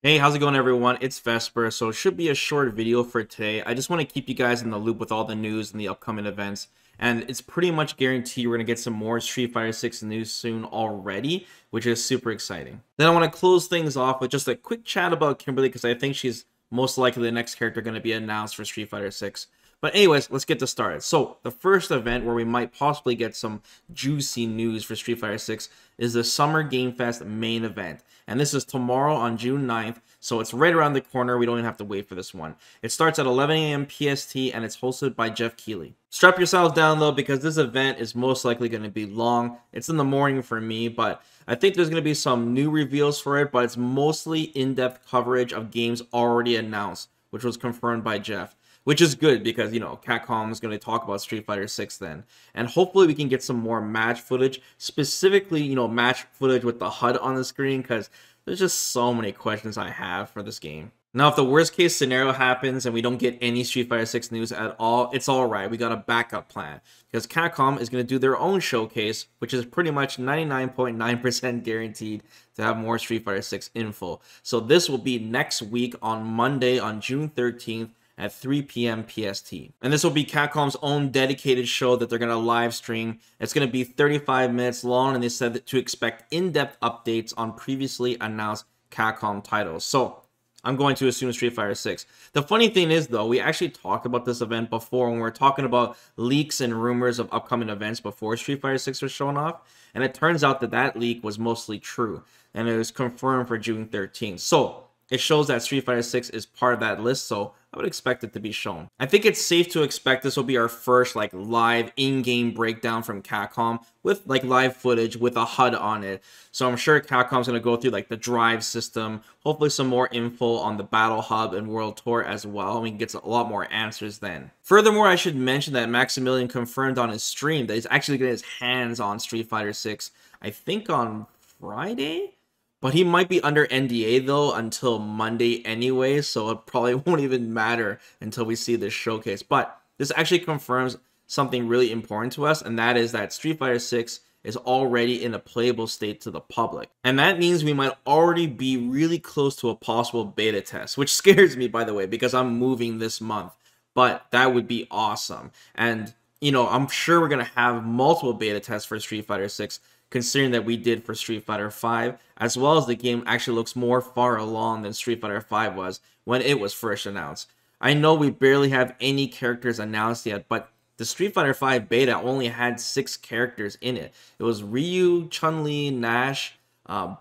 Hey, how's it going everyone? It's Vesper. So it should be a short video for today. I just want to keep you guys in the loop with all the news and the upcoming events. And it's pretty much guaranteed we're going to get some more Street Fighter 6 news soon already, which is super exciting. Then I want to close things off with just a quick chat about Kimberly because I think she's most likely the next character going to be announced for Street Fighter 6. But anyways, let's get this started. So the first event where we might possibly get some juicy news for Street Fighter 6 is the Summer Game Fest main event. And this is tomorrow on June 9th, so it's right around the corner. We don't even have to wait for this one. It starts at 11 a.m. PST, and it's hosted by Jeff Keighley. Strap yourselves down, though, because this event is most likely going to be long. It's in the morning for me, but I think there's going to be some new reveals for it, but it's mostly in-depth coverage of games already announced, which was confirmed by Jeff. Which is good because, Capcom is going to talk about Street Fighter 6 then. And hopefully we can get some more match footage, specifically, match footage with the HUD on the screen, because there's just so many questions I have for this game. Now, if the worst case scenario happens and we don't get any Street Fighter 6 news at all, it's alright. We got a backup plan. Because Capcom is going to do their own showcase, which is pretty much 99.9% guaranteed to have more Street Fighter 6 info. So this will be next week on Monday on June 13th. At 3 p.m. PST. And this will be Capcom's own dedicated show that they're going to live stream. It's going to be 35 minutes long, and they said that to expect in-depth updates on previously announced Capcom titles. So, I'm going to assume Street Fighter 6. The funny thing is, though, we actually talked about this event before when we were talking about leaks and rumors of upcoming events before Street Fighter 6 was shown off. And it turns out that that leak was mostly true. And it was confirmed for June 13th. So, it shows that Street Fighter 6 is part of that list, so I would expect it to be shown. I think it's safe to expect this will be our first live in-game breakdown from Capcom with live footage with a HUD on it. So I'm sure Capcom's going to go through the drive system, hopefully some more info on the Battle Hub and World Tour as well. I mean, gets a lot more answers then. Furthermore, I should mention that Maximilian confirmed on his stream that he's actually getting his hands on Street Fighter 6, I think on Friday? But he might be under NDA, though, until Monday anyway, so it probably won't even matter until we see this showcase. But this actually confirms something really important to us, and that is that Street Fighter 6 is already in a playable state to the public. And that means we might already be really close to a possible beta test, which scares me, by the way, because I'm moving this month. But that would be awesome. And, I'm sure we're going to have multiple beta tests for Street Fighter 6, considering that we did for Street Fighter 5, as well as the game actually looks more far along than Street Fighter 5 was when it was first announced. I know we barely have any characters announced yet, but the Street Fighter 5 beta only had 6 characters in it. It was Ryu, Chun-Li, Nash,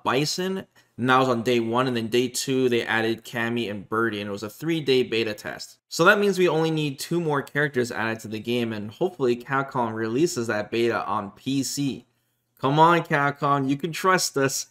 Bison, and that was on day 1, and then day 2 they added Cammy and Birdie, and it was a 3-day beta test. So that means we only need 2 more characters added to the game, and hopefully Capcom releases that beta on PC. Come on, Capcom, you can trust us.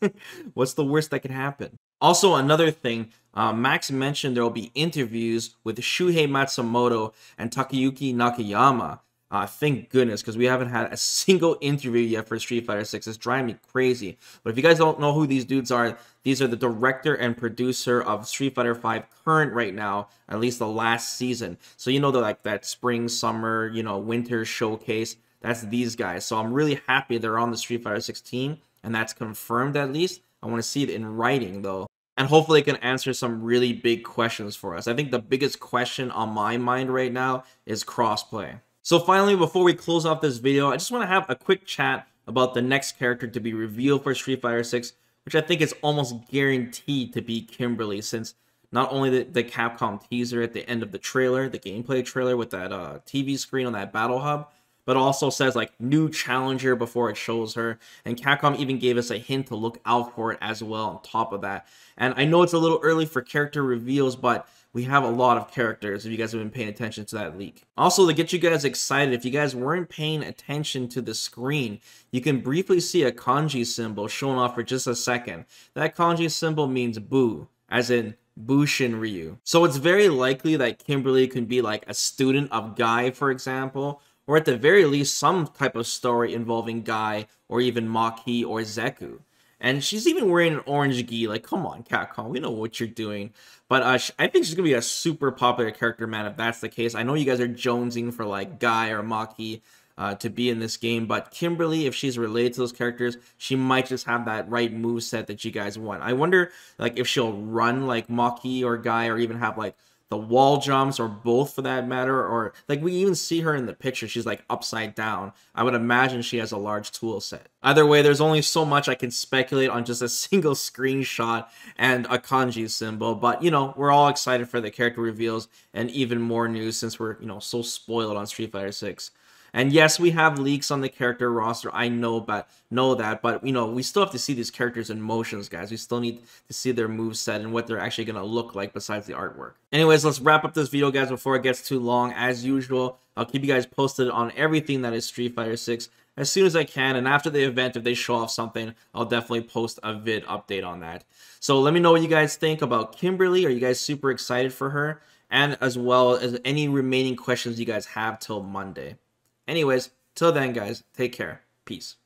What's the worst that can happen? Also, another thing, Max mentioned there will be interviews with Shuhei Matsumoto and Takayuki Nakayama. Thank goodness, because we haven't had a single interview yet for Street Fighter 6. It's driving me crazy. But if you guys don't know who these dudes are, these are the director and producer of Street Fighter 5 current right now, at least the last season. So that spring, summer, winter showcase. That's these guys. So I'm really happy they're on the Street Fighter 6 team, and that's confirmed at least. I want to see it in writing, though. And hopefully it can answer some really big questions for us. I think the biggest question on my mind right now is crossplay. So finally, before we close off this video, I just want to have a quick chat about the next character to be revealed for Street Fighter 6, which I think is almost guaranteed to be Kimberly, since not only the Capcom teaser at the end of the trailer, the gameplay trailer with that TV screen on that Battle Hub, but also says new challenger before it shows her, and Capcom even gave us a hint to look out for it as well on top of that. And I know it's a little early for character reveals, but we have a lot of characters if you guys have been paying attention to that leak. Also, to get you guys excited, if you guys weren't paying attention to the screen, you can briefly see a kanji symbol shown off for just a second. That kanji symbol means Buu, as in Bushin Ryu. So it's very likely that Kimberly could be a student of Guy, for example, or at the very least some type of story involving Guy, or even Maki or Zeku. And she's even wearing an orange gi. Come on, Capcom, we know what you're doing. But I think she's gonna be a super popular character, man, if that's the case. I know you guys are jonesing for Guy or Maki. to be in this game. But Kimberly, if she's related to those characters, she might just have that right move set that you guys want. I wonder like if she'll run like Maki or Guy, or even have like the wall jumps, or both for that matter, or like we even see her in the picture, she's like upside down. I would imagine she has a large tool set. Either way, there's only so much I can speculate on just a single screenshot and a kanji symbol, but you know, we're all excited for the character reveals and even more news since we're, you know, so spoiled on Street Fighter 6. And yes, we have leaks on the character roster. I know that, but you know, we still have to see these characters in motions, guys. We still need to see their moveset and what they're actually gonna look like besides the artwork. Anyways, let's wrap up this video, guys, before it gets too long. As usual, I'll keep you guys posted on everything that is Street Fighter 6 as soon as I can, and after the event, if they show off something, I'll definitely post a vid update on that. So let me know what you guys think about Kimberly. Are you guys super excited for her? And as well as any remaining questions you guys have till Monday. Anyways, till then, guys, take care. Peace.